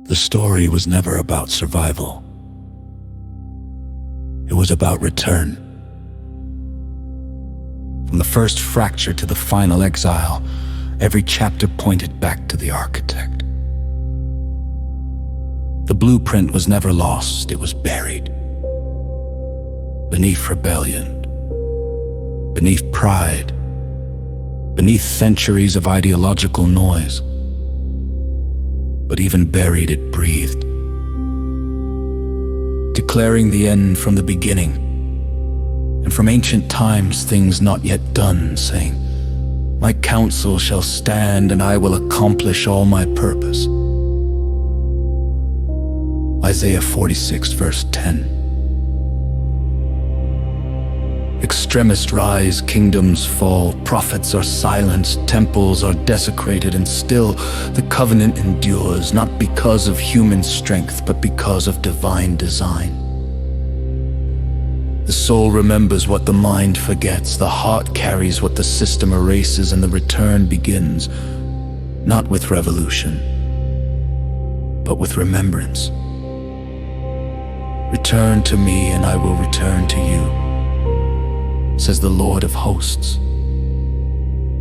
The story was never about survival. It was about return. From the first fracture to the final exile, every chapter pointed back to the architect. The blueprint was never lost, it was buried. Beneath rebellion, beneath pride, beneath centuries of ideological noise. But even buried, it breathed, declaring the end from the beginning, and from ancient times things not yet done, saying, "My counsel shall stand, and I will accomplish all my purpose." Isaiah 46, verse 10. Extremists rise, kingdoms fall, prophets are silenced, temples are desecrated, and still the covenant endures, not because of human strength, but because of divine design. The soul remembers what the mind forgets, the heart carries what the system erases, and the return begins, not with revolution, but with remembrance. Return to me, and I will return to you, says the Lord of hosts.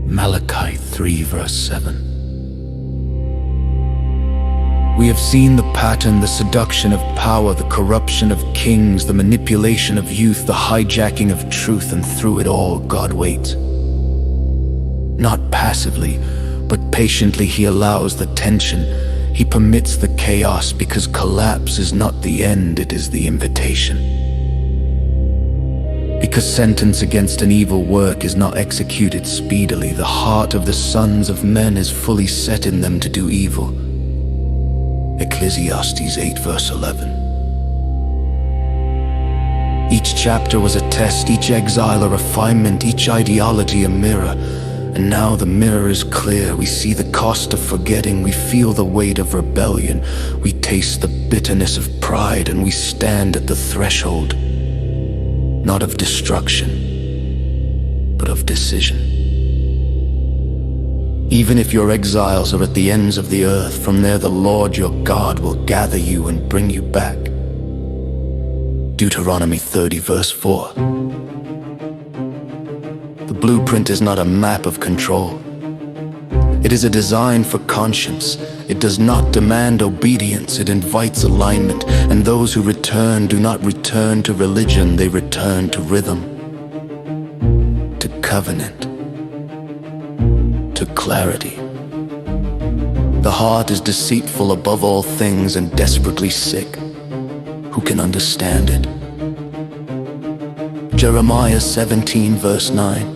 Malachi 3, verse 7. We have seen the pattern, the seduction of power, the corruption of kings, the manipulation of youth, the hijacking of truth, and through it all, God waits. Not passively, but patiently He allows the tension. He permits the chaos because collapse is not the end, it is the invitation. Because sentence against an evil work is not executed speedily, the heart of the sons of men is fully set in them to do evil. Ecclesiastes 8, verse 11. Each chapter was a test, each exile a refinement, each ideology a mirror. And now the mirror is clear, we see the cost of forgetting, we feel the weight of rebellion, we taste the bitterness of pride, and we stand at the threshold, not of destruction, but of decision. Even if your exiles are at the ends of the earth, from there the Lord your God will gather you and bring you back. Deuteronomy 30, verse 4. The blueprint is not a map of control. It is a design for conscience. It does not demand obedience, it invites alignment. And those who return do not return to religion, they return to rhythm, to covenant, to clarity. The heart is deceitful above all things and desperately sick. Who can understand it? Jeremiah 17, verse 9.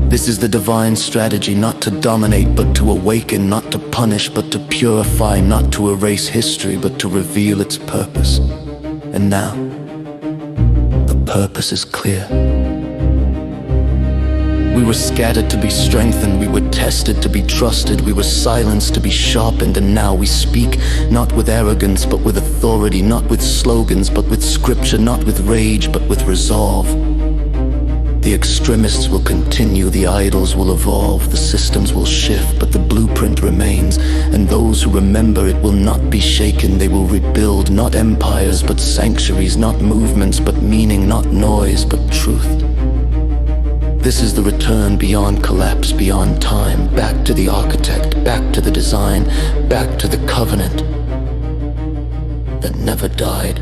This is the divine strategy, not to dominate, but to awaken, not to punish, but to purify, not to erase history, but to reveal its purpose. And now, the purpose is clear. We were scattered to be strengthened, we were tested to be trusted, we were silenced to be sharpened, and now we speak, not with arrogance, but with authority, not with slogans, but with scripture, not with rage, but with resolve. The extremists will continue, the idols will evolve, the systems will shift, but the blueprint remains, and those who remember it will not be shaken, they will rebuild, not empires, but sanctuaries, not movements, but meaning, not noise, but truth. This is the return beyond collapse, beyond time, back to the architect, back to the design, back to the covenant that never died.